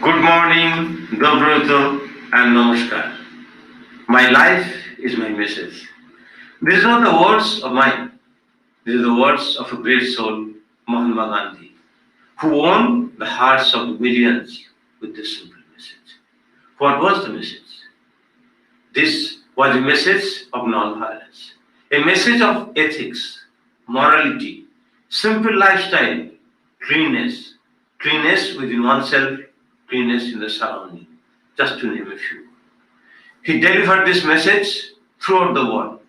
Good morning, Dobro and Namaskar. My life is my message. These are the words of mine. These are the words of a great soul, Mahatma Gandhi, who won the hearts of millions with this simple message. What was the message? This was a message of non-violence, a message of ethics, morality, simple lifestyle, cleanness, cleanness within oneself, cleanness in the surrounding, just to name a few. He delivered this message throughout the world.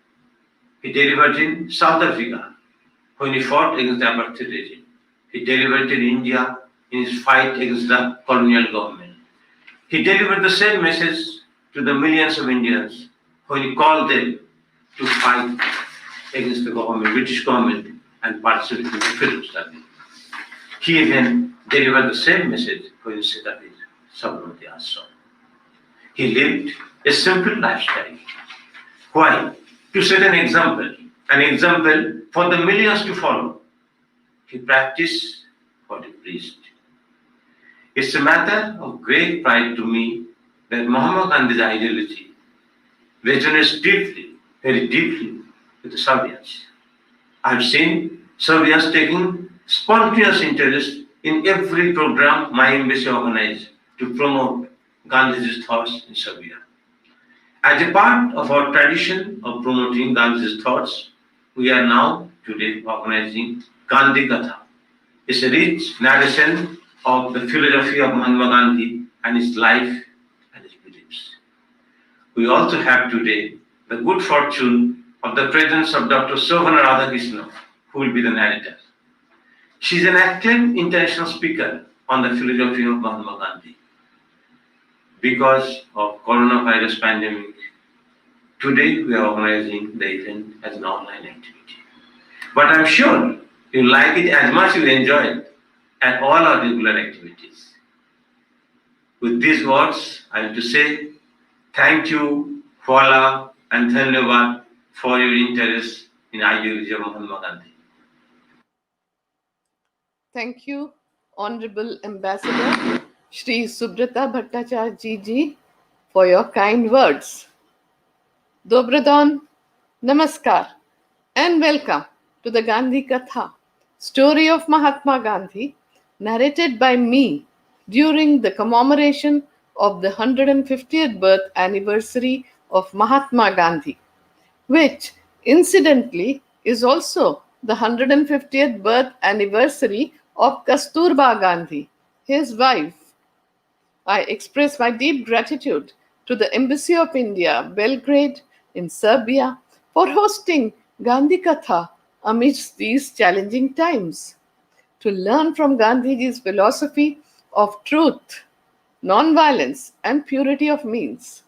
He delivered in South Africa when he fought against the apartheid regime. He delivered in India in his fight against the colonial government. He delivered the same message to the millions of Indians when he called them to fight against the government, British government, and participate in the freedom struggle. He again delivered the same message when he set up his Sabarmati Ashram. He lived a simple lifestyle. Why? To set an example for the millions to follow. He practiced what he preached. It's a matter of great pride to me that Mahatma Gandhi's ideology resonates deeply, very deeply with the Serbians. I've seen Serbians taking spontaneous interest in every program my embassy organized to promote Gandhi's thoughts in Serbia. As a part of our tradition of promoting Gandhi's thoughts, we are now today organizing Gandhi Katha. It's a rich narration of the philosophy of Mahatma Gandhi and his life and his beliefs. We also have today the good fortune of the presence of Dr. Shobhana Radhakrishna, who will be the narrator. She is an acclaimed international speaker on the philosophy of Mahatma Gandhi. Because of coronavirus pandemic, today we are organizing the event as an online activity. But I'm sure you like it as much as you enjoy it and all our regular activities. With these words, I have to say thank you, Wala, and Dhanyavad for your interest in ideology of Mahatma Gandhi. Thank you, Honorable Ambassador Shri Subrata Bhattacharya ji, for your kind words. Dobrodon, Namaskar, and welcome to the Gandhi Katha, story of Mahatma Gandhi, narrated by me during the commemoration of the 150th birth anniversary of Mahatma Gandhi, which incidentally is also the 150th birth anniversary of Kasturba Gandhi, his wife. I express my deep gratitude to the Embassy of India, Belgrade, in Serbia, for hosting Gandhi Katha amidst these challenging times. To learn from Gandhiji's philosophy of truth, non-violence, and purity of means,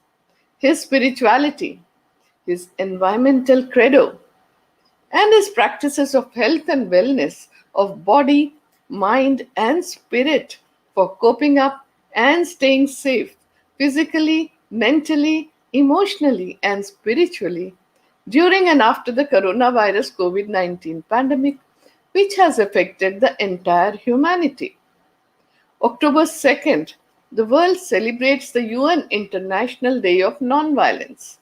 his spirituality, his environmental credo, and his practices of health and wellness of body, mind, and spirit for coping up and staying safe physically, mentally, emotionally, and spiritually during and after the coronavirus COVID 19 pandemic, which has affected the entire humanity. October 2nd, the world celebrates the UN International Day of Nonviolence.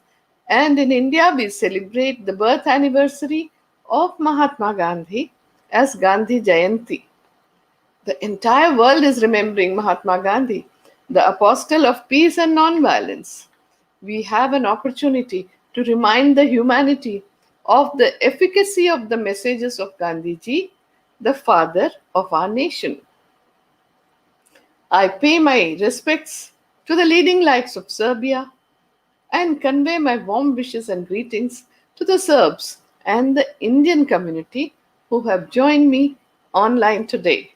And in India, we celebrate the birth anniversary of Mahatma Gandhi as Gandhi Jayanti. The entire world is remembering Mahatma Gandhi, the apostle of peace and nonviolence. We have an opportunity to remind the humanity of the efficacy of the messages of Gandhiji, the father of our nation. I pay my respects to the leading lights of Serbia and convey my warm wishes and greetings to the Serbs and the Indian community who have joined me online today.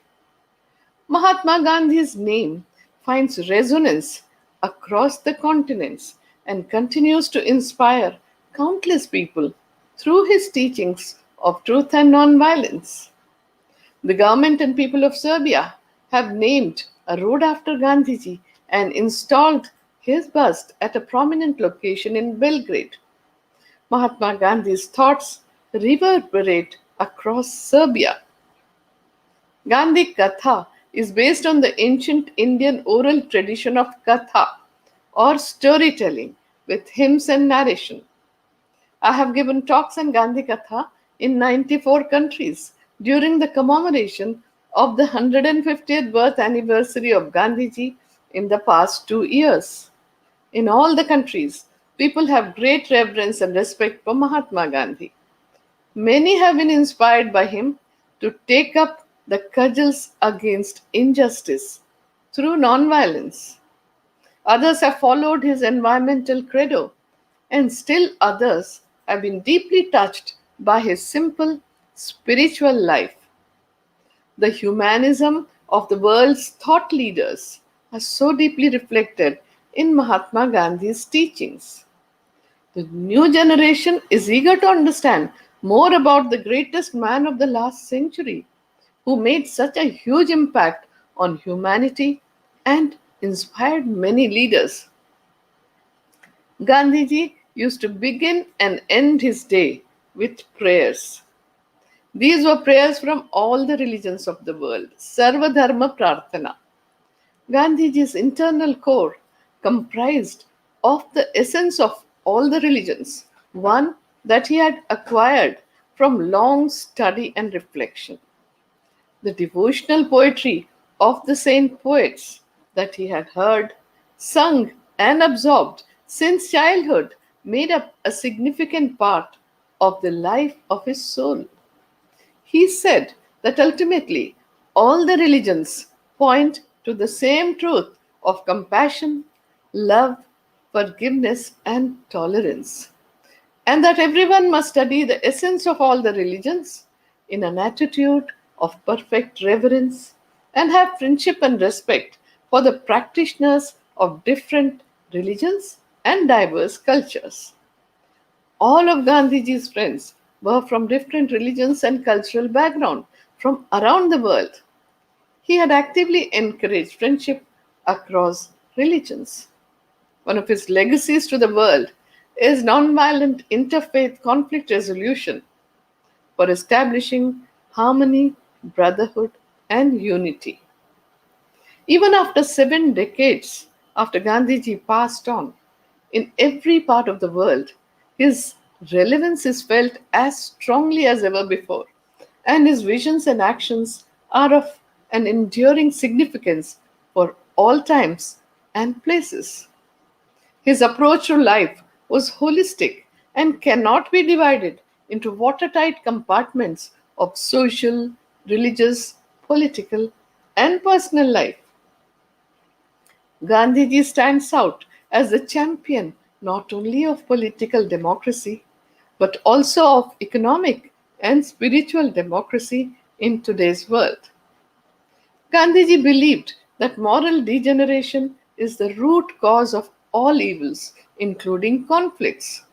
Mahatma Gandhi's name finds resonance across the continents and continues to inspire countless people through his teachings of truth and nonviolence. The government and people of Serbia have named a road after Gandhiji and installed his bust at a prominent location in Belgrade. Mahatma Gandhi's thoughts reverberate across Serbia. Gandhi Katha is based on the ancient Indian oral tradition of Katha or storytelling with hymns and narration. I have given talks on Gandhi Katha in 94 countries during the commemoration of the 150th birth anniversary of Gandhiji in the past 2 years. In all the countries, people have great reverence and respect for Mahatma Gandhi. Many have been inspired by him to take up the cudgels against injustice through nonviolence. Others have followed his environmental credo, and still others have been deeply touched by his simple spiritual life. The humanism of the world's thought leaders are so deeply reflected in Mahatma Gandhi's teachings. The new generation is eager to understand more about the greatest man of the last century who made such a huge impact on humanity and inspired many leaders. Gandhiji used to begin and end his day with prayers. These were prayers from all the religions of the world, Sarva Dharma Prarthana. Gandhiji's internal core comprised of the essence of all the religions, one that he had acquired from long study and reflection. The devotional poetry of the saint poets that he had heard, sung, and absorbed since childhood made up a significant part of the life of his soul. He said that ultimately all the religions point to the same truth of compassion, love, forgiveness, and tolerance, and that everyone must study the essence of all the religions in an attitude of perfect reverence and have friendship and respect for the practitioners of different religions and diverse cultures. All of Gandhiji's friends were from different religions and cultural background from around the world. He had actively encouraged friendship across religions. One of his legacies to the world is nonviolent interfaith conflict resolution for establishing harmony, brotherhood, and unity. Even after 7 decades after Gandhiji passed on, in every part of the world, his relevance is felt as strongly as ever before, and his visions and actions are of an enduring significance for all times and places. His approach to life was holistic and cannot be divided into watertight compartments of social, religious, political, and personal life. Gandhiji stands out as the champion not only of political democracy but also of economic and spiritual democracy in today's world. Gandhiji believed that moral degeneration is the root cause of all evils, including conflicts.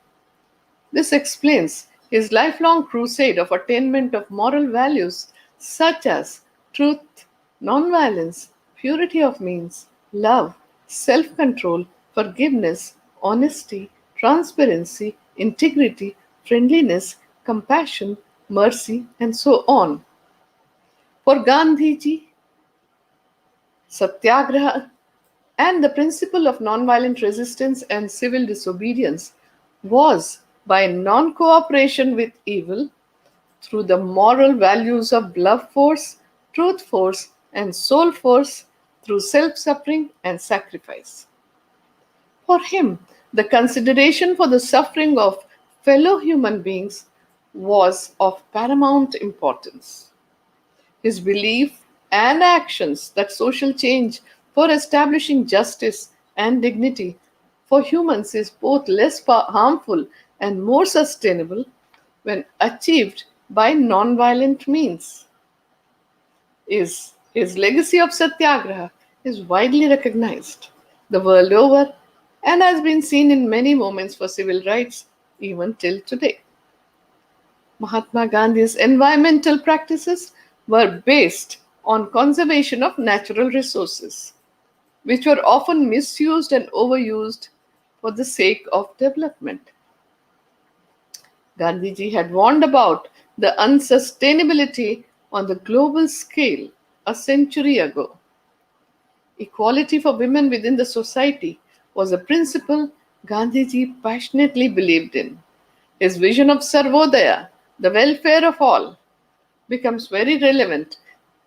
This explains his lifelong crusade of attainment of moral values such as truth, nonviolence, purity of means, love, self control, forgiveness, honesty, transparency, integrity, friendliness, compassion, mercy, and so on. For Gandhiji, Satyagraha and the principle of nonviolent resistance and civil disobedience was by non cooperation with evil through the moral values of love force, truth force, and soul force through self suffering and sacrifice. For him, the consideration for the suffering of fellow human beings was of paramount importance. His belief and actions that social change for establishing justice and dignity for humans is both less harmful and more sustainable when achieved by non-violent means. His legacy of Satyagraha is widely recognized the world over and has been seen in many moments for civil rights even till today. Mahatma Gandhi's environmental practices were based on conservation of natural resources, which were often misused and overused for the sake of development. Gandhiji had warned about the unsustainability on the global scale a century ago. Equality for women within the society was a principle Gandhiji passionately believed in. His vision of Sarvodaya, the welfare of all, becomes very relevant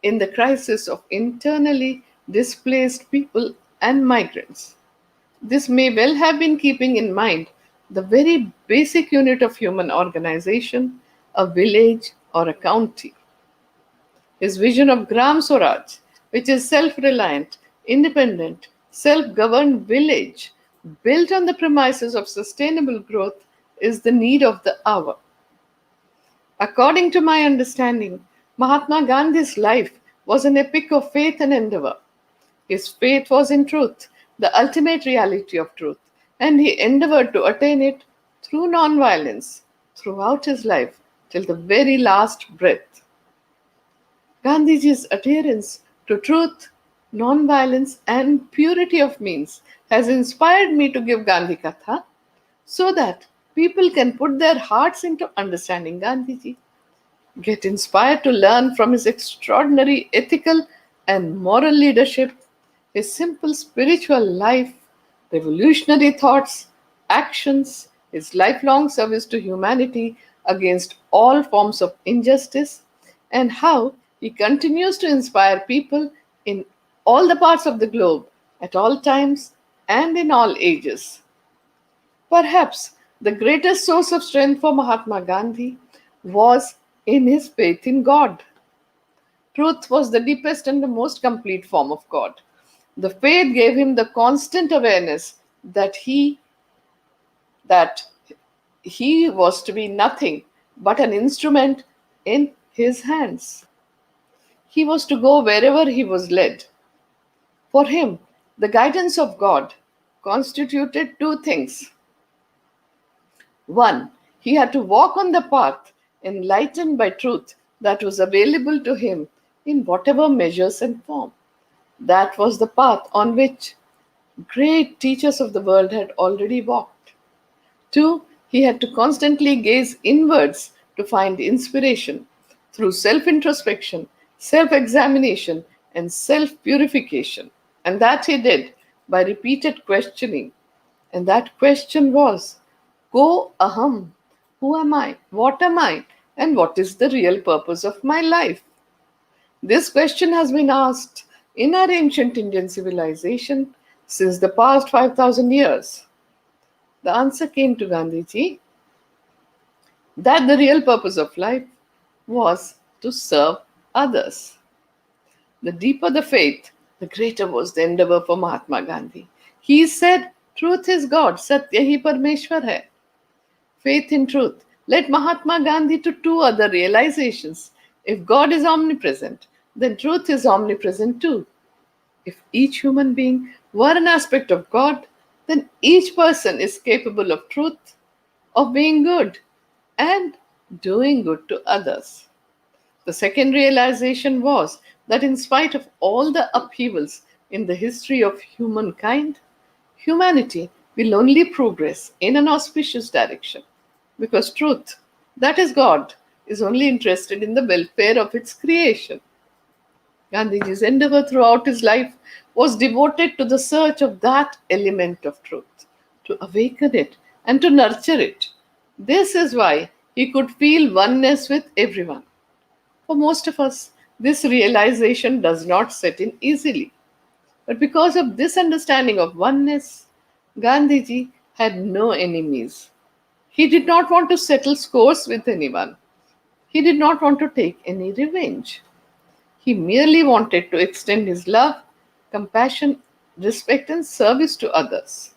in the crisis of internally displaced people and migrants. This may well have been keeping in mind the very basic unit of human organization, a village or a county. His vision of Gram Swaraj, which is self reliant, independent, self governed village built on the premises of sustainable growth, is the need of the hour. According to my understanding, Mahatma Gandhi's life was an epic of faith and endeavor. His faith was in truth, the ultimate reality of truth, and he endeavored to attain it through nonviolence throughout his life till the very last breath. Gandhiji's adherence to truth, nonviolence, and purity of means has inspired me to give Gandhi Katha so that people can put their hearts into understanding Gandhiji, get inspired to learn from his extraordinary ethical and moral leadership, his simple spiritual life, revolutionary thoughts, actions, his lifelong service to humanity against all forms of injustice, and how he continues to inspire people in all the parts of the globe at all times and in all ages. Perhaps the greatest source of strength for Mahatma Gandhi was in his faith in God. Truth was the deepest and the most complete form of God. The faith gave him the constant awareness that he was to be nothing but an instrument in his hands. He was to go wherever he was led. For him, the guidance of God constituted two things. One, he had to walk on the path enlightened by truth that was available to him in whatever measures and form. That was the path on which great teachers of the world had already walked. Two, he had to constantly gaze inwards to find inspiration through self introspection, self examination, and self purification. And that he did by repeated questioning. And that question was, Ko aham, who am I? What am I? And what is the real purpose of my life? This question has been asked in our ancient Indian civilization since the past 5,000 years. The answer came to Gandhiji that the real purpose of life was to serve others. The deeper the faith, the greater was the endeavor for Mahatma Gandhi. He said, Truth is God, Satya hi Parmeshwar hai. Faith in truth led Mahatma Gandhi to two other realizations. If God is omnipresent, then truth is omnipresent too. If each human being were an aspect of God, then each person is capable of truth, of being good and doing good to others. The second realization was that in spite of all the upheavals in the history of humankind, humanity will only progress in an auspicious direction because truth, that is God, is only interested in the welfare of its creation. Gandhiji's endeavor throughout his life was devoted to the search of that element of truth, to awaken it and to nurture it. This is why he could feel oneness with everyone. For most of us, this realization does not set in easily. But because of this understanding of oneness, Gandhiji had no enemies. He did not want to settle scores with anyone. He did not want to take any revenge. He merely wanted to extend his love, compassion, respect, and service to others.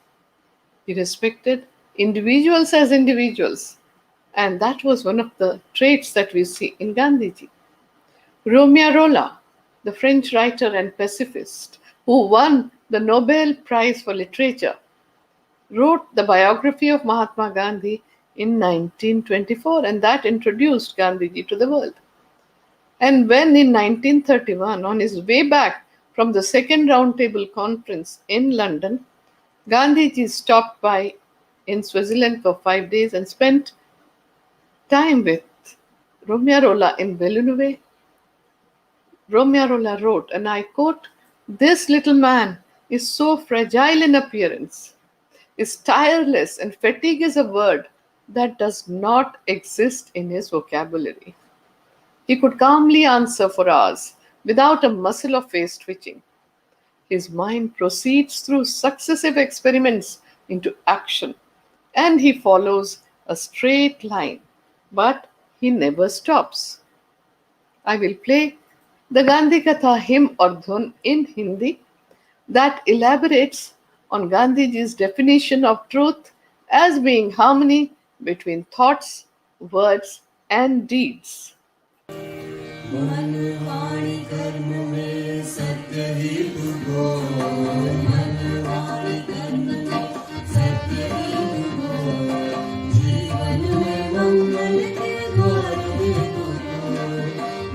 He respected individuals as individuals, and that was one of the traits that we see in Gandhiji. Romeo Rolla, the French writer and pacifist who won the Nobel Prize for Literature, wrote the biography of Mahatma Gandhi in 1924, and that introduced Gandhiji to the world. And when in 1931, on his way back from the Second Roundtable Conference in London, Gandhiji stopped by in Switzerland for 5 days and spent time with Romeo Rolla in Villeneuve. Romeo Rolla wrote, and I quote, "This little man is so fragile in appearance, is tireless, and fatigue is a word that does not exist in his vocabulary." He could calmly answer for hours without a muscle of face twitching. His mind proceeds through successive experiments into action, and he follows a straight line, but he never stops. I will play the Gandhi Katha hymn or dhun in Hindi that elaborates on Gandhiji's definition of truth as being harmony between thoughts, words, and deeds. मन वाणी कर्म में सत्य ही तुझको मन वाणी कर्म में सत्य ही तुझको जीवन में मंगल के द्वार दे तुझको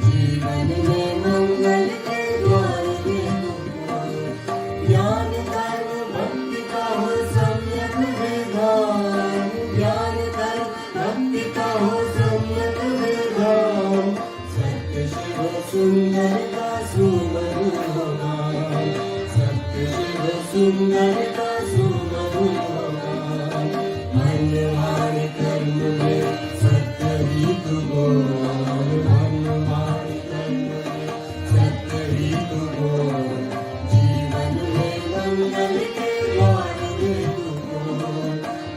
जीवन में मंगल के द्वार दे तुझको ज्ञान कर्म भक्ति का हो सम्यक विधान ज्ञान कर्म भक्ति का हो सम्यक विधान सुंदर का सुमधुर होगा सत्य शिव सुंदर का सुमधुर होगा मन वाणी कर्म में सत्य ही तुझको मन वाणी कर्म में सत्य ही तुझको जीवन में मंगल के द्वार दे तुझको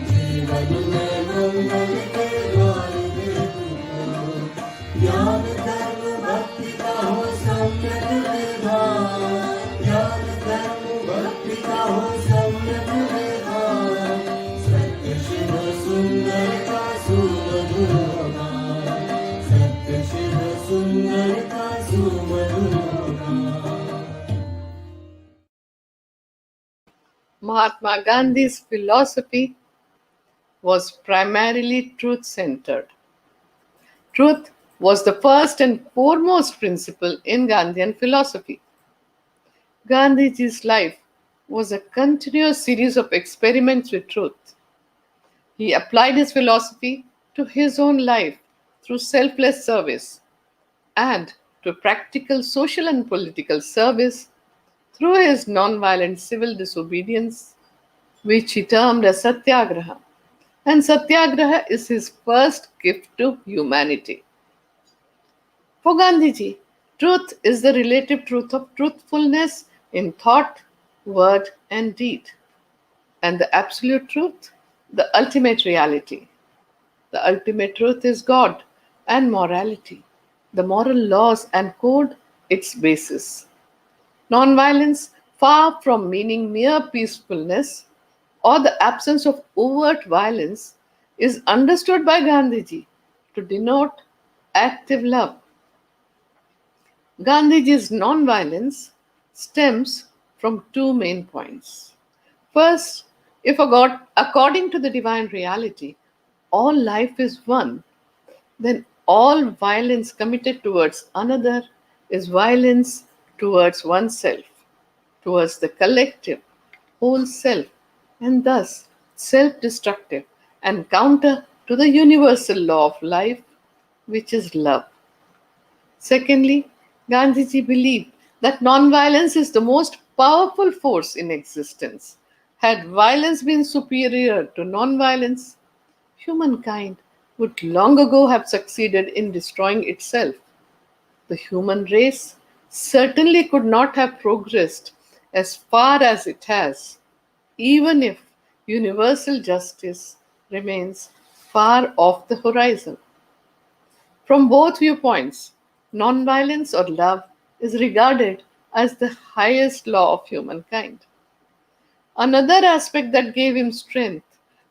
जीवन में मंगल के द्वार दे तुझको ज्ञान कर्म भक्ति का हो सम्यक विधान ज्ञान कर्म भक्ति का हो सम्यक विधान सत्य शिव सुंदर का सुमधुर होगा सत्य शिव सुंदर का सुमधुर होगा Mahatma Gandhi's philosophy was primarily truth centered. Truth was the first and foremost principle in Gandhian philosophy. Gandhiji's life was a continuous series of experiments with truth. He applied his philosophy to his own life through selfless service and to practical social and political service through his non-violent civil disobedience, which he termed as Satyagraha. And Satyagraha is his first gift to humanity. For Gandhiji, truth is the relative truth of truthfulness in thought, word, and deed, and the absolute truth, the ultimate reality. The ultimate truth is God and morality, the moral laws and code, its basis. Nonviolence, far from meaning mere peacefulness or the absence of overt violence, is understood by Gandhiji to denote active love. Gandhiji's nonviolence stems from two main points. First, if according to the divine reality, all life is one, then all violence committed towards another is violence towards oneself, towards the collective, whole self, and thus self destructive and counter to the universal law of life, which is love. Secondly, Gandhiji believed that non-violence is the most powerful force in existence. Had violence been superior to non-violence, humankind would long ago have succeeded in destroying itself. The human race certainly could not have progressed as far as it has, even if universal justice remains far off the horizon. From both viewpoints, nonviolence or love is regarded as the highest law of humankind. Another aspect that gave him strength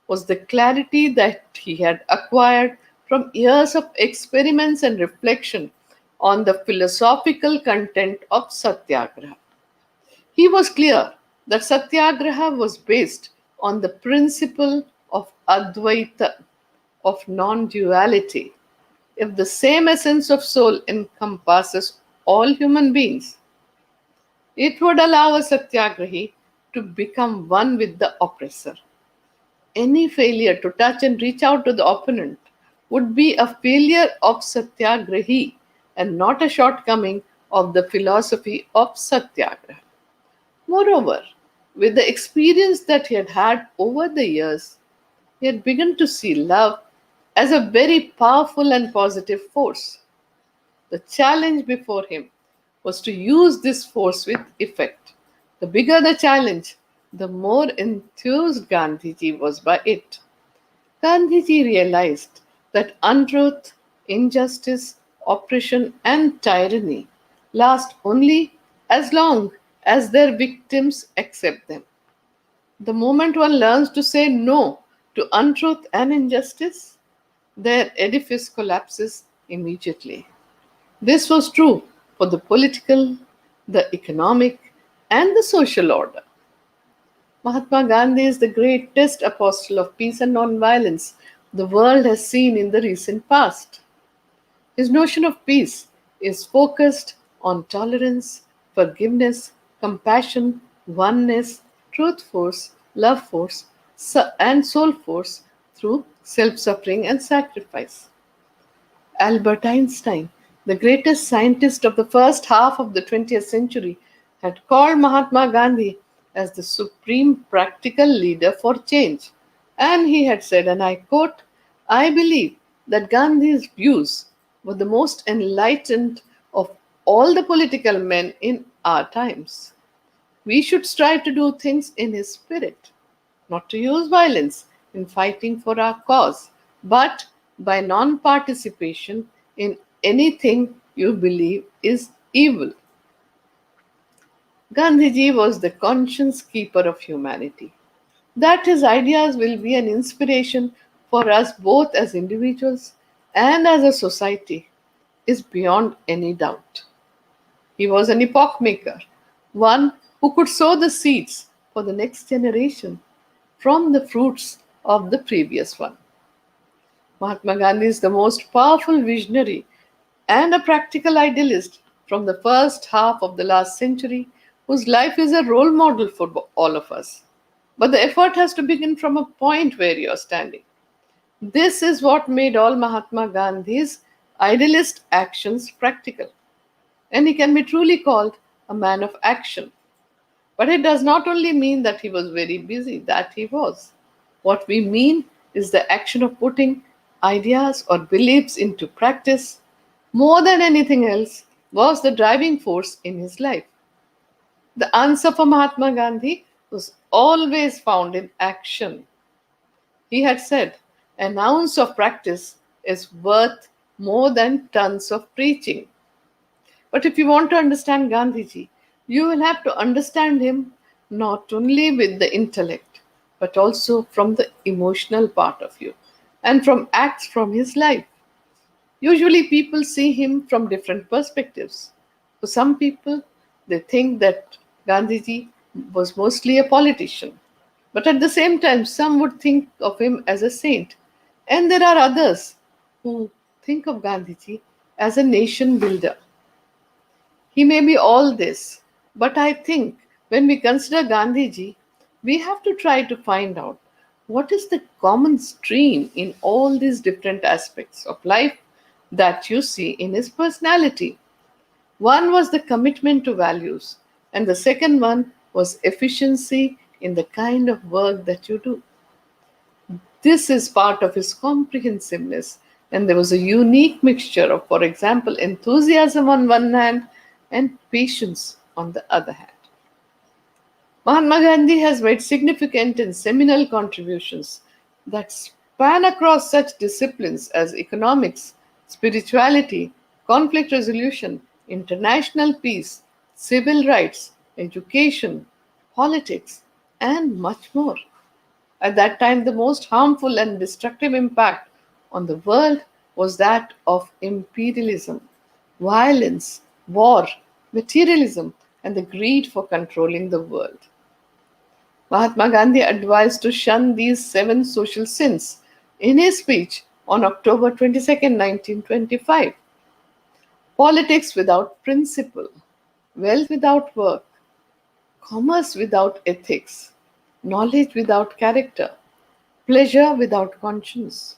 was the clarity that he had acquired from years of experiments and reflection on the philosophical content of Satyagraha. He was clear that Satyagraha was based on the principle of Advaita, of non duality. If the same essence of soul encompasses all human beings, it would allow a Satyagrahi to become one with the oppressor. Any failure to touch and reach out to the opponent would be a failure of Satyagrahi and not a shortcoming of the philosophy of Satyagraha. Moreover, with the experience that he had had over the years, he had begun to see love as a very powerful and positive force. The challenge before him was to use this force with effect. The bigger the challenge, the more enthused Gandhiji was by it. Gandhiji realized that untruth, injustice, oppression, and tyranny last only as long as their victims accept them. The moment one learns to say no to untruth and injustice, their edifice collapses immediately. This was true for the political, the economic, and the social order. Mahatma Gandhi is the greatest apostle of peace and non-violence the world has seen in the recent past. His notion of peace is focused on tolerance, forgiveness, compassion, oneness, truth force, love force, and soul force through self suffering and sacrifice. Albert Einstein, the greatest scientist of the first half of the 20th century, had called Mahatma Gandhi as the supreme practical leader for change. And he had said, and I quote, I believe that Gandhi's views were the most enlightened of all the political men in our times. We should strive to do things in his spirit, not to use violence in fighting for our cause, but by non participation in anything you believe is evil. Gandhiji was the conscience keeper of humanity. That his ideas will be an inspiration for us both as individuals and as a society is beyond any doubt. He was an epoch maker, one who could sow the seeds for the next generation from the fruits of the previous one. Mahatma Gandhi is the most powerful visionary and a practical idealist from the first half of the last century, whose life is a role model for all of us. But the effort has to begin from a point where you are standing. This is what made all Mahatma Gandhi's idealist actions practical. And he can be truly called a man of action. But it does not only mean that he was very busy, that he was. What we mean is the action of putting ideas or beliefs into practice more than anything else was the driving force in his life. The answer for Mahatma Gandhi was always found in action. He had said, an ounce of practice is worth more than tons of preaching. But if you want to understand Gandhiji, you will have to understand him not only with the intellect, but also from the emotional part of you and from acts from his life. Usually, people see him from different perspectives. For some people, they think that Gandhiji was mostly a politician. But at the same time, some would think of him as a saint. And there are others who think of Gandhiji as a nation builder. He may be all this, but I think when we consider Gandhiji, we have to try to find out what is the common stream in all these different aspects of life that you see in his personality. One was the commitment to values, and the second one was efficiency in the kind of work that you do. This is part of his comprehensiveness, and there was a unique mixture of, for example, enthusiasm on one hand and patience on the other hand. Mahatma Gandhi has made significant and seminal contributions that span across such disciplines as economics, spirituality, conflict resolution, international peace, civil rights, education, politics, and much more. At that time, the most harmful and destructive impact on the world was that of imperialism, violence, war, materialism, and the greed for controlling the world. Mahatma Gandhi advised to shun these seven social sins in his speech on October 22nd, 1925. Politics without principle, wealth without work, commerce without ethics, knowledge without character, pleasure without conscience,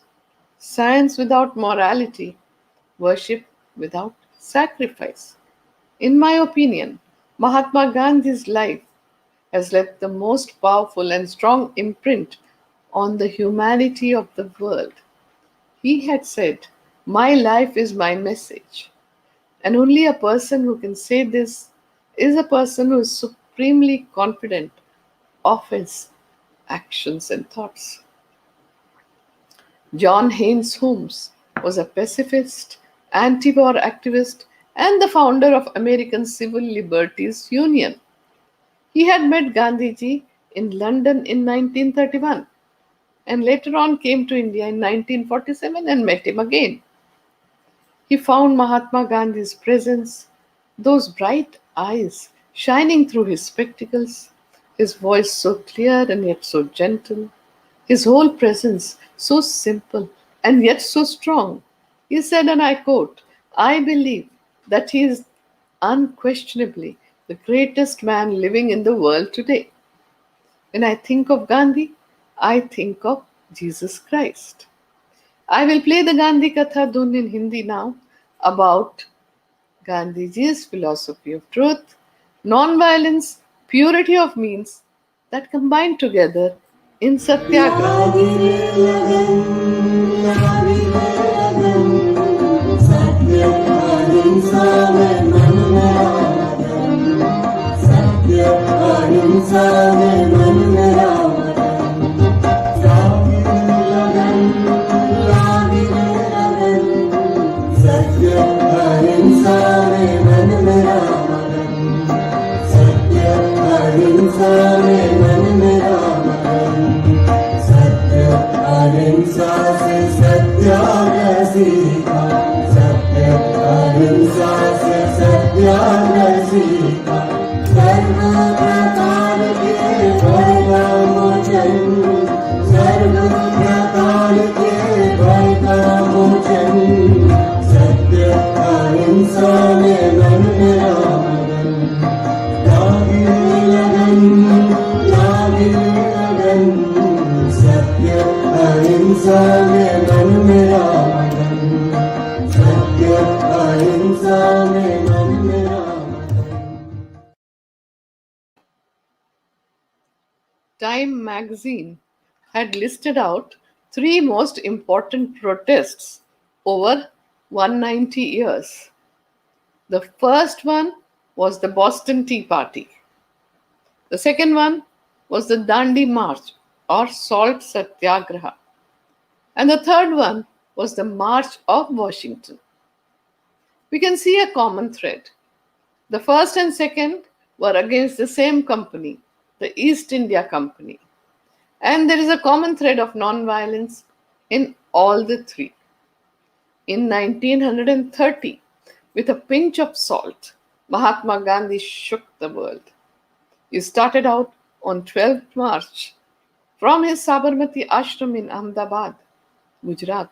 science without morality, worship without sacrifice. In my opinion, Mahatma Gandhi's life has left the most powerful and strong imprint on the humanity of the world. He had said, "My life is my message." And only a person who can say this is a person who is supremely confident of his actions and thoughts. John Haynes Holmes was a pacifist, anti war activist, and the founder of American Civil Liberties Union. He had met Gandhiji in London in 1931 and later on came to India in 1947 and met him again. He found Mahatma Gandhi's presence, those bright eyes shining through his spectacles, his voice so clear and yet so gentle, his whole presence so simple and yet so strong. He said, and I quote, "I believe that he is unquestionably the greatest man living in the world today. When I think of Gandhi, I think of Jesus Christ." I will play the Gandhi Katha Dhun in Hindi now about Gandhiji's philosophy of truth, non-violence, purity of means that combine together in Satyagraha. लागिले लगन लागिले लगन सत्य अहिंसा में मन मेरा मगन सत्य अहिंसा में मन मेरा मगन लागिले लगन सत्य अहिंसा में मन मेरा मगन सत्य अहिंसा में मन मेरा मगन अहिंसा से सत्याग्रह सीखा सत्य अहिंसा से सत्याग्रह सीखा सर्व प्रकार के भय का मोचन सर्व प्रकार के भय का मोचन सत्य अहिंसा में मन मेरा मगन लागिले लगन सत्य अहिंसा में मन मेरा मगन सत्य अहिंसा में मन मेरा मगन Time magazine had listed out three most important protests over 190 years. The first one was the Boston Tea Party. The second one was the Dandi March or Salt Satyagraha. And the third one was the March of Washington. We can see a common thread. The first and second were against the same company, the East India Company. And there is a common thread of non-violence in all the three. In 1930, with a pinch of salt, Mahatma Gandhi shook the world. He started out on 12th March from his Sabarmati ashram in Ahmedabad. Gujarat,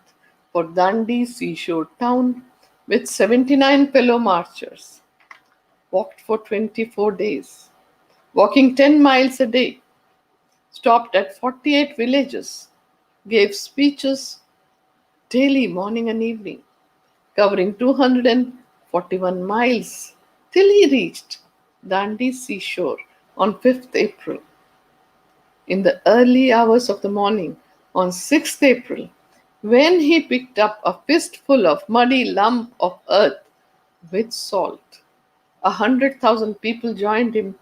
for Dandi seashore town with 79 fellow marchers. Walked for 24 days, walking 10 miles a day, stopped at 48 villages, gave speeches daily, morning and evening, covering 241 miles till he reached Dandi seashore on 5th April. In the early hours of the morning on 6th April, when he picked up a fistful of muddy lump of earth with salt. 100,000 people joined him,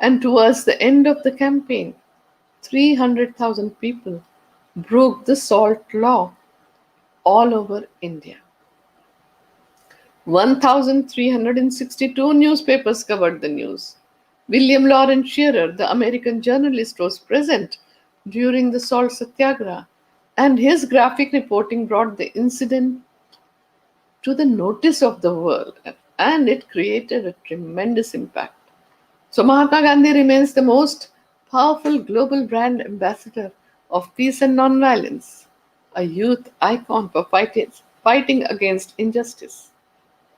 and towards the end of the campaign, 300,000 people broke the salt law all over India. 1,362 newspapers covered the news. William Lawrence Shearer, the American journalist, was present during the salt satyagraha, and his graphic reporting brought the incident to the notice of the world, and it created a tremendous impact. So, Mahatma Gandhi remains the most powerful global brand ambassador of peace and nonviolence, a youth icon for fighting against injustice,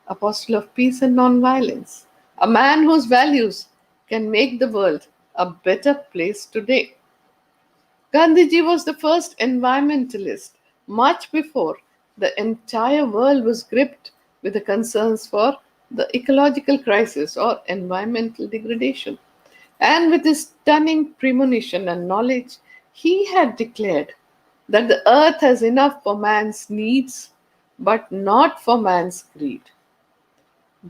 apostle of peace and nonviolence, a man whose values can make the world a better place today. Gandhiji was the first environmentalist much before the entire world was gripped with the concerns for the ecological crisis or environmental degradation. And with his stunning premonition and knowledge, he had declared that the earth has enough for man's needs, but not for man's greed.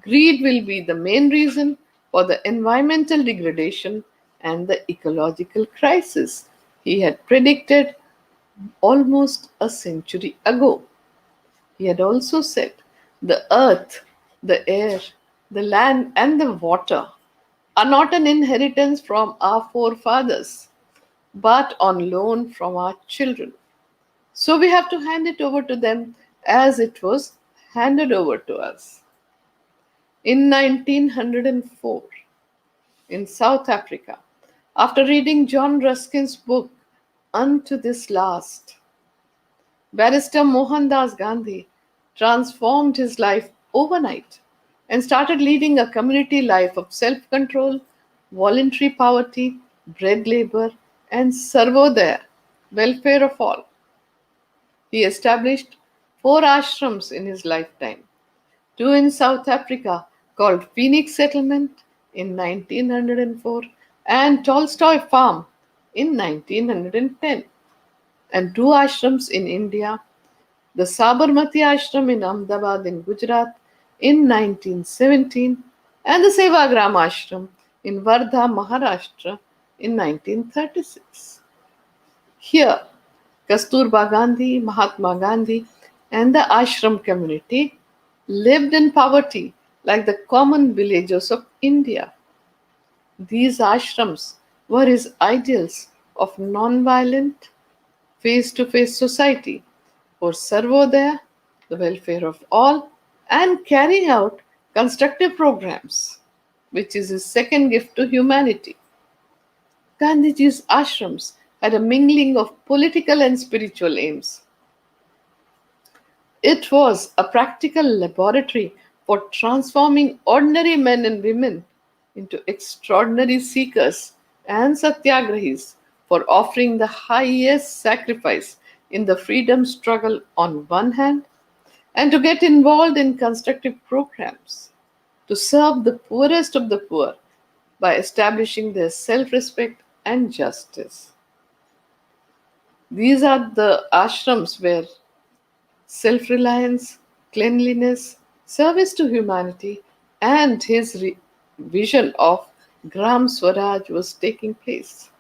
Greed will be the main reason for the environmental degradation and the ecological crisis he had predicted almost a century ago. He had also said the earth, the air, the land, and the water are not an inheritance from our forefathers, but on loan from our children. So we have to hand it over to them as it was handed over to us. In 1904, in South Africa, after reading John Ruskin's book, Unto This Last, Barrister Mohandas Gandhi transformed his life overnight and started leading a community life of self control, voluntary poverty, bread labor, and Sarvodaya, welfare of all. He established 4 ashrams in his lifetime, 2 in South Africa called Phoenix Settlement in 1904 and Tolstoy Farm in 1910, and 2 ashrams in India, the Sabarmati Ashram in Ahmedabad in Gujarat in 1917 and the Sevagram Ashram in Wardha, Maharashtra in 1936. Here, Kasturba Gandhi, Mahatma Gandhi, and the ashram community lived in poverty like the common villagers of India. These ashrams were his ideals of non-violent, face-to-face society for Sarvodaya, the welfare of all, and carrying out constructive programs, which is his second gift to humanity. Gandhiji's ashrams had a mingling of political and spiritual aims. It was a practical laboratory for transforming ordinary men and women into extraordinary seekers and satyagrahis, for offering the highest sacrifice in the freedom struggle on one hand, and to get involved in constructive programs to serve the poorest of the poor by establishing their self respect and justice. These are the ashrams where self reliance, cleanliness, service to humanity, and his vision of Gram Swaraj was taking place.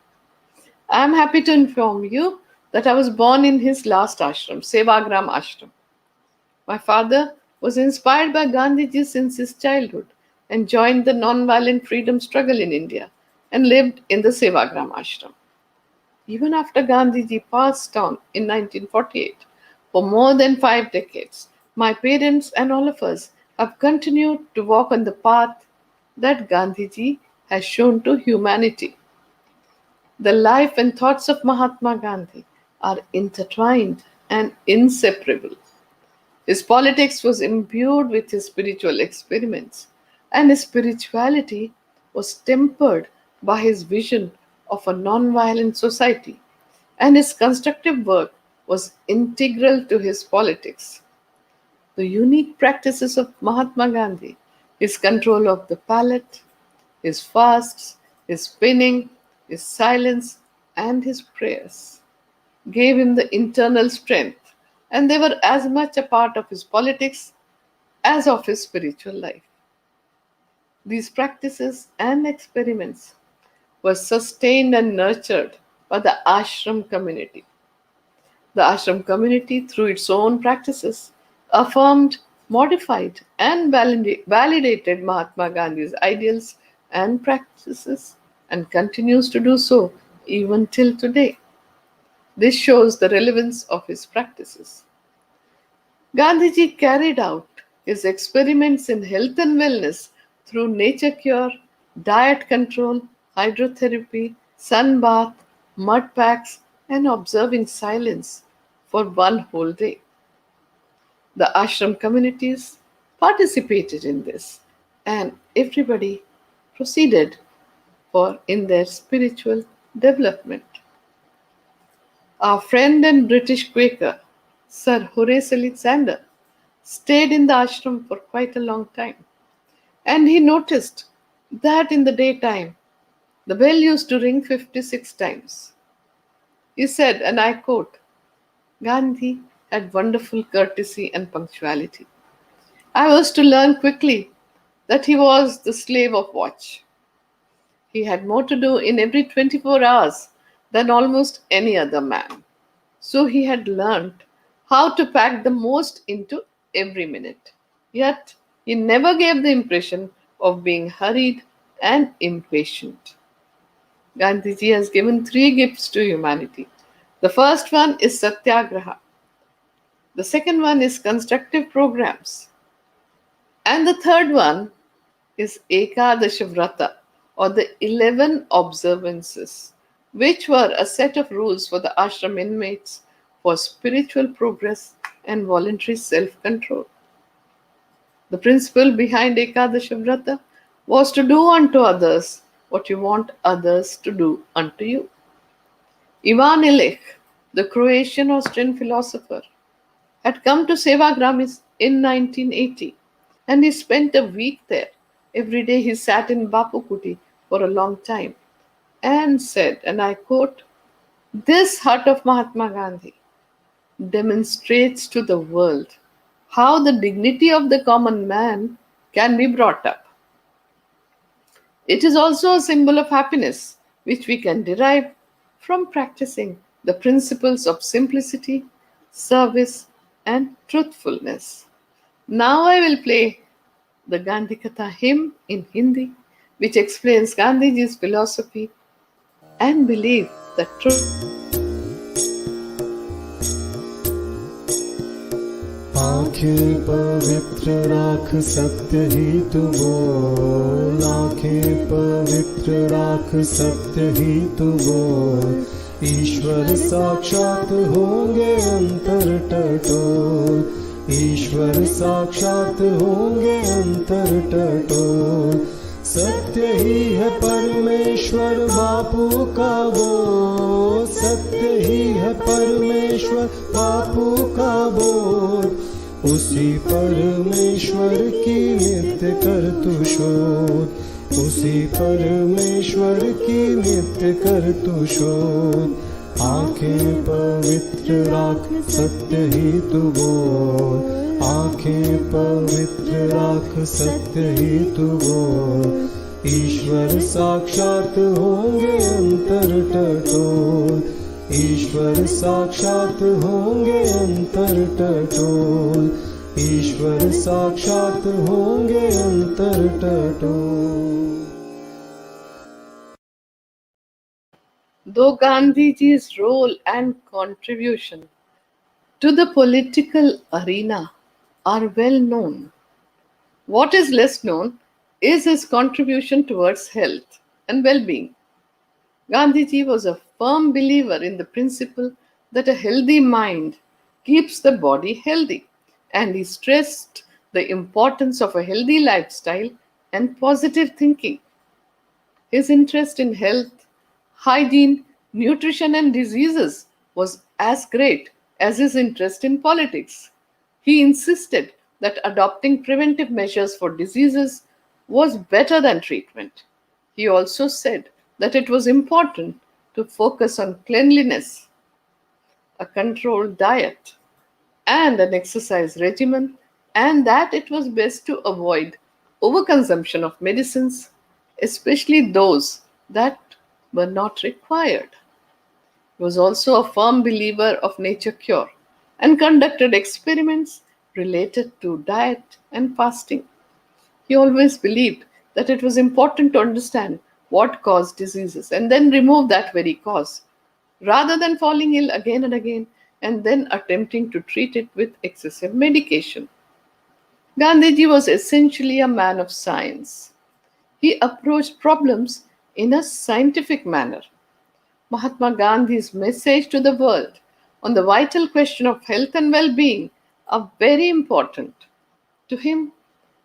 I am happy to inform you that I was born in his last ashram, Sevagram Ashram. My father was inspired by Gandhiji since his childhood and joined the non-violent freedom struggle in India and lived in the Sevagram Ashram. Even after Gandhiji passed on in 1948, for more than 5 decades, my parents and all of us have continued to walk on the path that Gandhiji has shown to humanity. The life and thoughts of Mahatma Gandhi are intertwined and inseparable. His politics was imbued with his spiritual experiments, and his spirituality was tempered by his vision of a non-violent society, and his constructive work was integral to his politics. The unique practices of Mahatma Gandhi, his control of the palate, his fasts, his spinning, his silence, and his prayers, gave him the internal strength, and they were as much a part of his politics as of his spiritual life. These practices and experiments were sustained and nurtured by the ashram community. The ashram community, through its own practices, affirmed, modified, and validated Mahatma Gandhi's ideals and practices and continues to do so even till today. This shows the relevance of his practices. Gandhiji carried out his experiments in health and wellness through nature cure, diet control, hydrotherapy, sun bath, mud packs, and observing silence for one whole day. The ashram communities participated in this, and everybody proceeded for in their spiritual development. Our friend and British Quaker, Sir Horace Alexander, stayed in the ashram for quite a long time, and he noticed that in the daytime the bell used to ring 56 times. He said, and I quote, Gandhi had wonderful courtesy and punctuality. I was to learn quickly that he was the slave of watch. He had more to do in every 24 hours than almost any other man. So he had learnt how to pack the most into every minute. Yet he never gave the impression of being hurried and impatient. Gandhiji has given three gifts to humanity. The first one is satyagraha. The second one is constructive programs. And the third one is Ekadasha Vrata, or the 11 observances, which were a set of rules for the ashram inmates for spiritual progress and voluntary self-control. The principle behind Ekadasha Vrata was to do unto others what you want others to do unto you. Ivan Illich, the Croatian-Austrian philosopher, had come to Sevagram in 1980, and he spent a week there. Every day he sat in Bapukuti for a long time and said, and I quote, this hut of Mahatma Gandhi demonstrates to the world how the dignity of the common man can be brought up. It is also a symbol of happiness, which we can derive from practicing the principles of simplicity, service, and truthfulness. Now I will play the Gandhi Katha hymn in Hindi, which explains Gandhiji's philosophy and belief that truth. आँखें पवित्र राख सत्य ही तू बोल, आँखें पवित्र राख सत्य ही तू बोल, ईश्वर साक्षात होंगे अंतर टटोल, ईश्वर साक्षात होंगे अंतर टटोल, सत्य ही है परमेश्वर बापू का बोल, सत्य ही है परमेश्वर बापू का बोल, उसी परमेश्वर की नित्य कर तू शोध, उसी परमेश्वर की नित्य कर तू शोध, आँखें पवित्र राख सत्य ही तू बोल, आँखें पवित्र राख सत्य ही तू बोल, ईश्वर साक्षात होंगे अंतर टटोल, ईश्वर साक्षात होंगे अंतर टटोल, ईश्वर साक्षात होंगे अंतर टटोल. Though Gandhiji's role and contribution to the political arena are well known, what is less known is his contribution towards health and well-being. Gandhiji was a firm believer in the principle that a healthy mind keeps the body healthy, and he stressed the importance of a healthy lifestyle and positive thinking. His interest in health, hygiene, nutrition, and diseases was as great as his interest in politics. He insisted that adopting preventive measures for diseases was better than treatment. He also said that it was important to focus on cleanliness, a controlled diet, and an exercise regimen, and that it was best to avoid overconsumption of medicines, especially those that were not required. He was also a firm believer of nature cure and conducted experiments related to diet and fasting. He always believed that it was important to understand what caused diseases and then remove that very cause, rather than falling ill again and again and then attempting to treat it with excessive medication. Gandhiji was essentially a man of science. He approached problems in a scientific manner. Mahatma Gandhi's message to the world on the vital question of health and well being are very important. To him,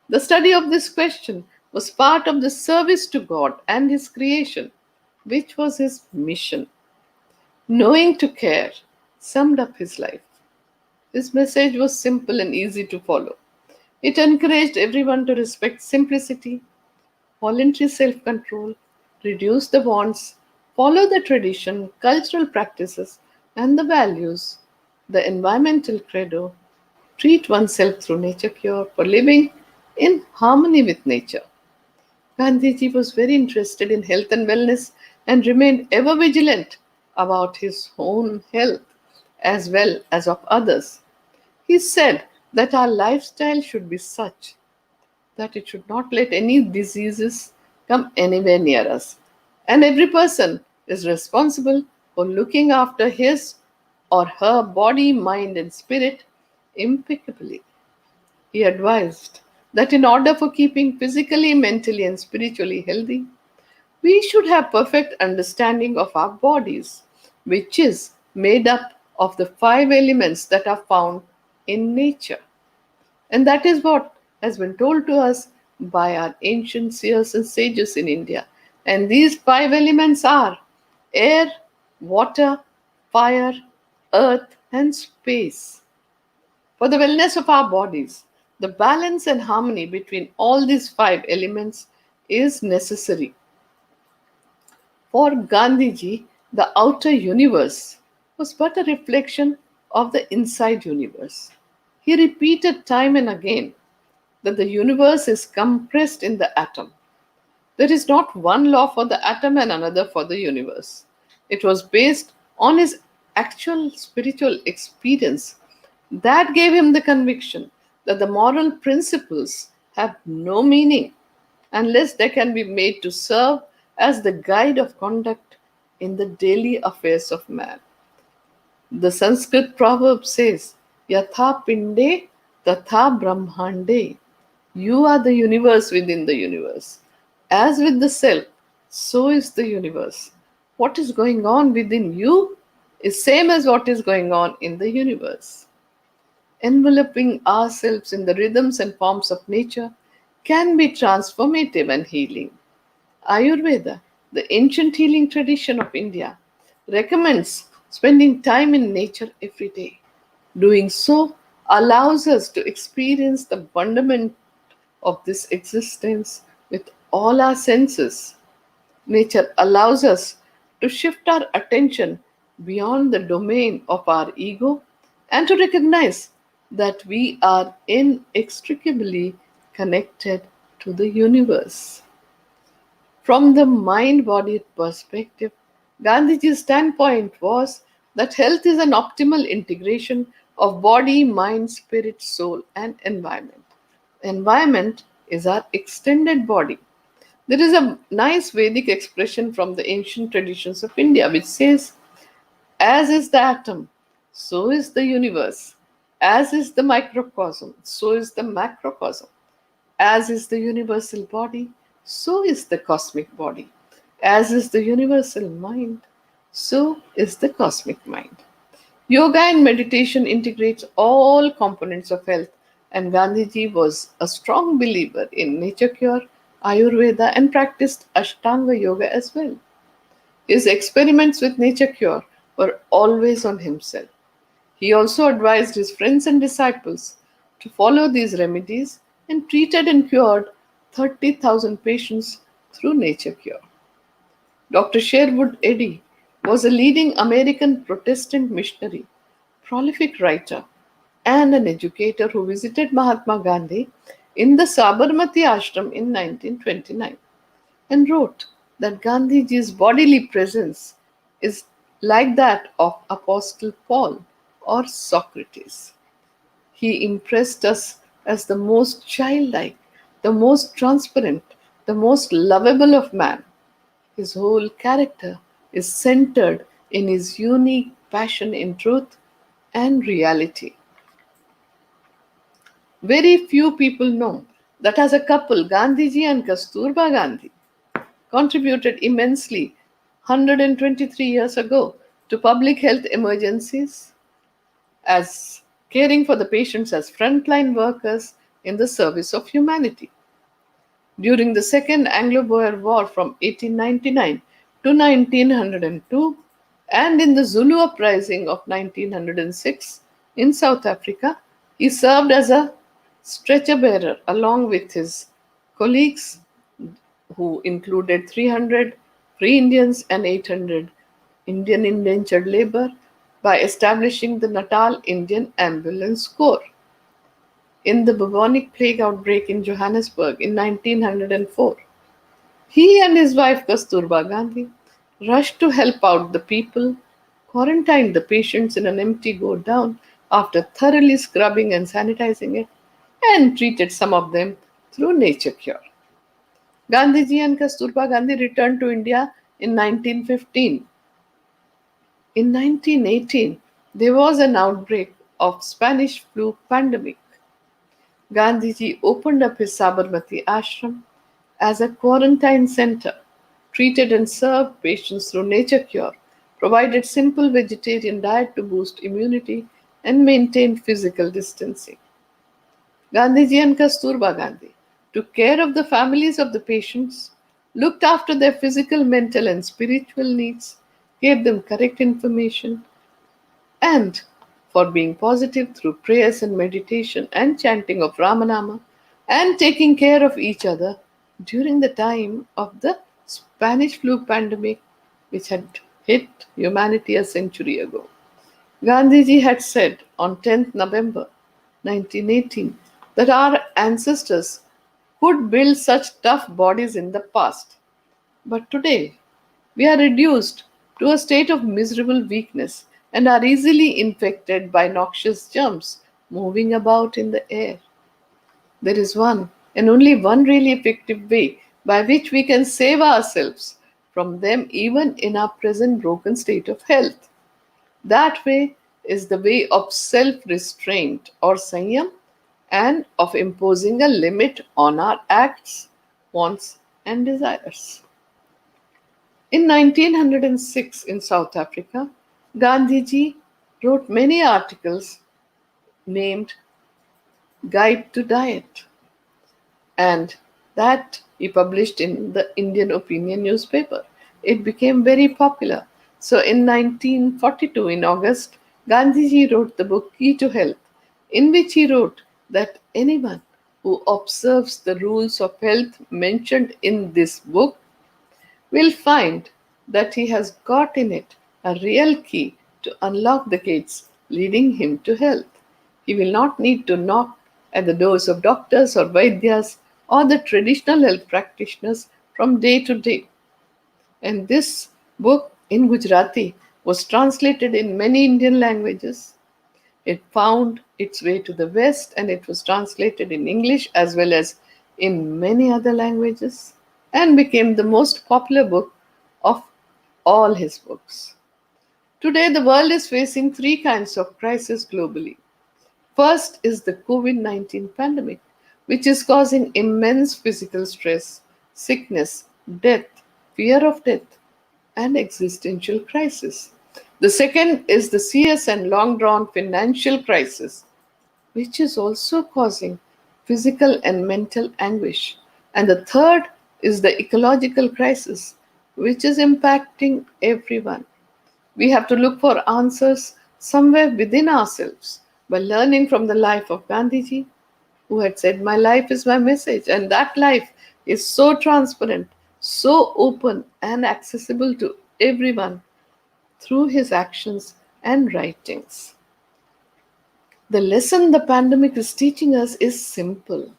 the study of this question was part of the service to God and His creation, which was his mission. Knowing to care summed up his life. His message was simple and easy to follow. It encouraged everyone to respect simplicity, voluntary self control, reduce the wants, follow the tradition, cultural practices, and the values, the environmental credo, treat oneself through nature cure for living in harmony with nature. Gandhiji was very interested in health and wellness and remained ever vigilant about his own health as well as of others. He said that our lifestyle should be such that it should not let any diseases come anywhere near us. And every person is responsible for looking after his or her body, mind, and spirit impeccably. He advised that in order for keeping physically, mentally, and spiritually healthy, we should have perfect understanding of our bodies, which is made up of the five elements that are found in nature. And that is what has been told to us by our ancient seers and sages in India. And these five elements are air, water, fire, earth, and space. For the wellness of our bodies, the balance and harmony between all these five elements is necessary. For Gandhiji, the outer universe was but a reflection of the inside universe. He repeated time and again that the universe is compressed in the atom. There is not one law for the atom and another for the universe. It was based on his actual spiritual experience that gave him the conviction that the moral principles have no meaning unless they can be made to serve as the guide of conduct in the daily affairs of man. The Sanskrit proverb says, Yatha Pinde Tatha Brahmande. You are the universe within the universe. As with the self, so is the universe. What is going on within you is same as what is going on in the universe. Enveloping ourselves in the rhythms and forms of nature can be transformative and healing. Ayurveda, the ancient healing tradition of India, recommends spending time in nature every day. Doing so allows us to experience the wonderment of this existence with all our senses. Nature allows us to shift our attention beyond the domain of our ego and to recognize that we are inextricably connected to the universe. From the mind body perspective, Gandhiji's standpoint was that health is an optimal integration of body, mind, spirit, soul, and environment. Environment is our extended body. There is a nice Vedic expression from the ancient traditions of India which says, as is the atom, so is the universe. As is the microcosm, so is the macrocosm. As is the universal body, so is the cosmic body. As is the universal mind, so is the cosmic mind. Yoga and meditation integrates all components of health, and Gandhiji was a strong believer in nature cure, Ayurveda, and practiced Ashtanga yoga as well. His experiments with nature cure were always on himself. He also advised his friends and disciples to follow these remedies and treated and cured 30,000 patients through nature cure. Dr. Sherwood Eddy was a leading American Protestant missionary, prolific writer, and an educator who visited Mahatma Gandhi in the Sabarmati ashram in 1929 and wrote that Gandhiji's bodily presence is like that of Apostle Paul or Socrates. He impressed us as the most childlike, the most transparent, the most lovable of man. His whole character is centered in his unique passion in truth and reality. Very few people know that as a couple, Gandhiji and Kasturba Gandhi contributed immensely 123 years ago to public health emergencies as caring for the patients as frontline workers in the service of humanity. During the Second Anglo-Boer War from 1899 to 1902 and in the Zulu uprising of 1906 in South Africa, he served as a stretcher bearer along with his colleagues who included 300 free Indians and 800 Indian indentured labor by establishing the Natal Indian Ambulance Corps. In the bubonic plague outbreak in Johannesburg in 1904, he and his wife Kasturba Gandhi rushed to help out the people, quarantined the patients in an empty godown after thoroughly scrubbing and sanitizing it, and treated some of them through nature cure. Gandhiji and Kasturba Gandhi returned to India in 1915. In 1918, there was an outbreak of Spanish flu pandemic. Gandhiji opened up his Sabarmati ashram as a quarantine center, treated and served patients through nature cure, provided simple vegetarian diet to boost immunity, and maintained physical distancing. Gandhiji and Kasturba Gandhi took care of the families of the patients, looked after their physical, mental, and spiritual needs, gave them correct information, and for being positive through prayers and meditation and chanting of Ramanama and taking care of each other during the time of the Spanish flu pandemic which had hit humanity a century ago. Gandhiji had said on 10th November 1918 that our ancestors could build such tough bodies in the past. But today, we are reduced to a state of miserable weakness and are easily infected by noxious germs moving about in the air. There is one and only one really effective way by which we can save ourselves from them even in our present broken state of health. That way is the way of self restraint or sanyam and of imposing a limit on our acts, wants, and desires. In 1906 in South Africa, Gandhiji wrote many articles named Guide to Diet, and that he published in the Indian Opinion newspaper. It became very popular. So in 1942, in August, Gandhiji wrote the book Key to Health, in which he wrote that anyone who observes the rules of health mentioned in this book will find that he has got in it a real key to unlock the gates leading him to health. He will not need to knock at the doors of doctors or vaidyas or the traditional health practitioners from day to day. And this book in Gujarati was translated in many Indian languages. It found its way to the West and it was translated in English as well as in many other languages and became the most popular book of all his books. Today, the world is facing three kinds of crisis globally. First is the COVID-19 pandemic, which is causing immense physical stress, sickness, death, fear of death, and existential crisis. The second is the serious and long drawn financial crisis, which is also causing physical and mental anguish. And the third is the ecological crisis, which is impacting everyone. We have to look for answers somewhere within ourselves by learning from the life of Gandhiji, who had said, "My life is my message." And that life is so transparent, so open, and accessible to everyone through his actions and writings. The lesson the pandemic is teaching us is simple.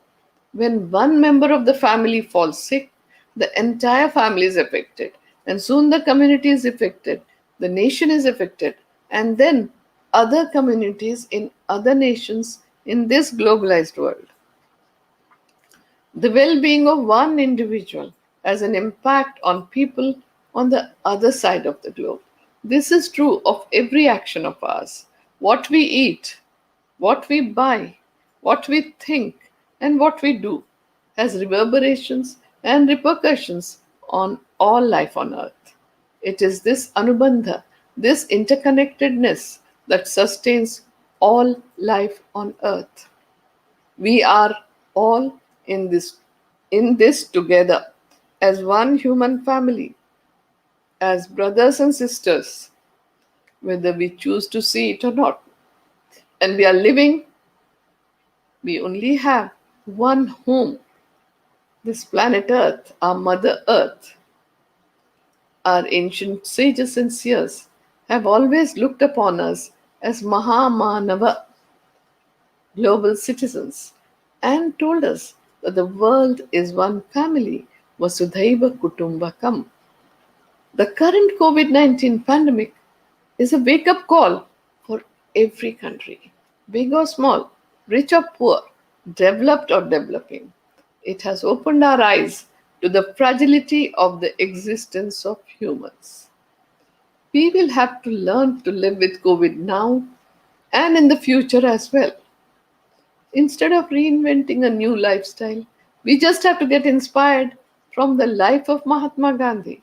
When one member of the family falls sick, the entire family is affected, and soon the community is affected, the nation is affected, and then other communities in other nations in this globalized world. The well being of one individual has an impact on people on the other side of the globe. This is true of every action of ours. What we eat, what we buy, what we think, and what we do has reverberations and repercussions on all life on earth. It is this anubandha, this interconnectedness that sustains all life on earth. We are all in this together as one human family, as brothers and sisters, whether we choose to see it or not. And we are living, we only have one home, this planet Earth, our Mother Earth. Our ancient sages and seers have always looked upon us as Mahamanava, global citizens, and told us that the world is one family, Vasudhaiva Kutumbakam. The current COVID 19 pandemic is a wake up call for every country, big or small, rich or poor, developed or developing. It has opened our eyes to the fragility of the existence of humans. We will have to learn to live with COVID now and in the future as well. Instead of reinventing a new lifestyle, we just have to get inspired from the life of Mahatma Gandhi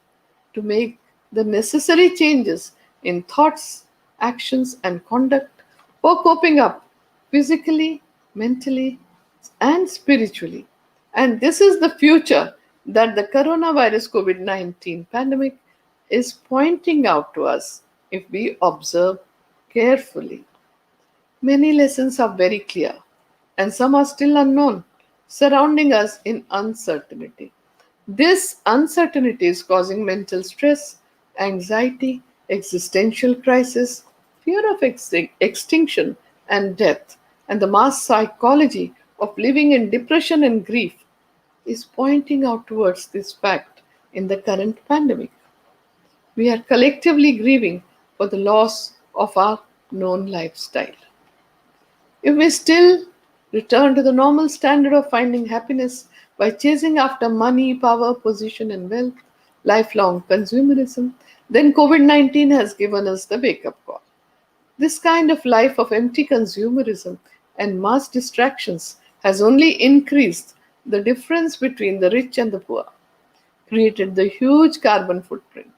to make the necessary changes in thoughts, actions, and conduct for coping up physically, mentally, and spiritually. And this is the future that the coronavirus COVID 19 pandemic is pointing out to us if we observe carefully. Many lessons are very clear, and some are still unknown, surrounding us in uncertainty. This uncertainty is causing mental stress, anxiety, existential crisis, fear of extinction and death, and the mass psychology of living in depression and grief is pointing out towards this fact in the current pandemic. We are collectively grieving for the loss of our known lifestyle. If we still return to the normal standard of finding happiness by chasing after money, power, position, and wealth, lifelong consumerism, then COVID 19 has given us the wake up call. This kind of life of empty consumerism and mass distractions has only increased the difference between the rich and the poor, created the huge carbon footprint,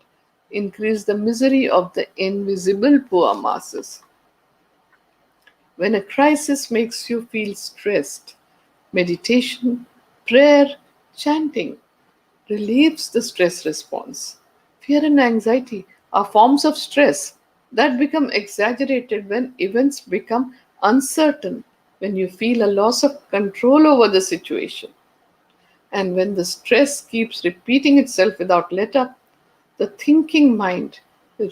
increased the misery of the invisible poor masses. When a crisis makes you feel stressed, meditation, prayer, chanting relieves the stress response. Fear and anxiety are forms of stress that become exaggerated when events become uncertain, when you feel a loss of control over the situation. And when the stress keeps repeating itself without let up, the thinking mind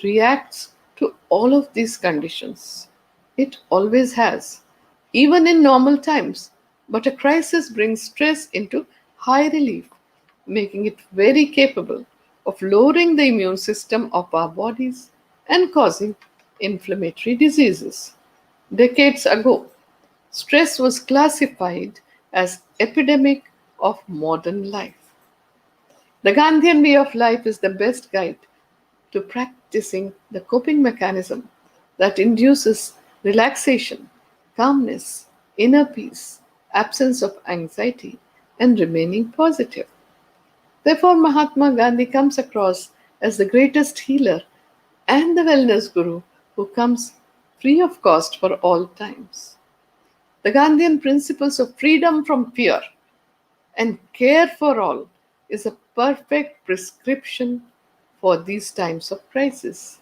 reacts to all of these conditions. It always has, even in normal times. But a crisis brings stress into high relief, making it very capable of lowering the immune system of our bodies and causing inflammatory diseases. Decades ago, stress was classified as epidemic of modern life. The Gandhian way of life is the best guide to practicing the coping mechanism that induces relaxation, calmness, inner peace, absence of anxiety, and remaining positive. Therefore, Mahatma Gandhi comes across as the greatest healer and the wellness guru who comes free of cost for all times. The Gandhian principles of freedom from fear and care for all is a perfect prescription for these times of crisis.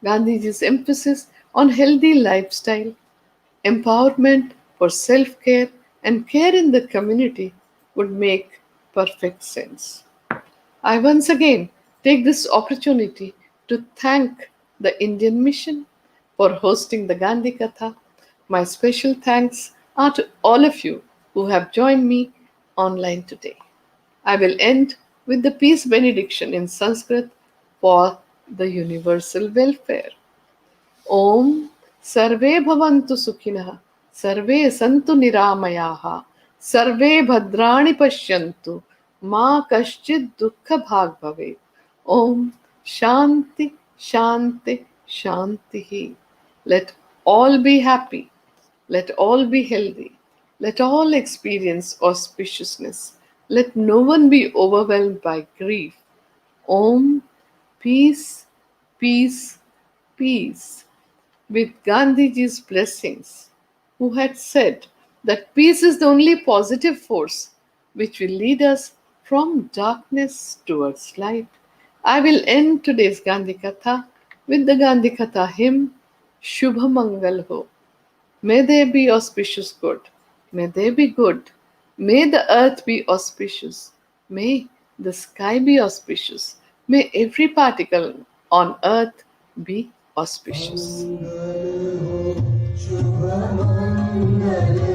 Gandhiji's emphasis on healthy lifestyle, empowerment for self care, and care in the community would make perfect sense. I once again take this opportunity to thank the Indian Mission for hosting the Gandhi Katha. My special thanks are to all of you who have joined me online today. I will end with the peace benediction in Sanskrit for the universal welfare. ॐ सर्वे भवन्तु सुखिनः सर्वे सन्तु निरामयाः सर्वे भद्राणि पश्यन्तु मा कश्चित् दुःखभाग् भवेत् ॐ शान्ति शान्ति शान्तिः. Let all be happy, let all be healthy, let all experience auspiciousness, let no one be overwhelmed by grief. Om, peace, peace, peace. With Gandhiji's blessings, who had said that peace is the only positive force which will lead us from darkness towards light, I will end today's Gandhi Katha with the Gandhi Katha hymn Shubha Mangal Ho. May there be auspicious good, may there be good, may the earth be auspicious, may the sky be auspicious, may every particle on earth be auspicious. मंगल हो शुभ मंगल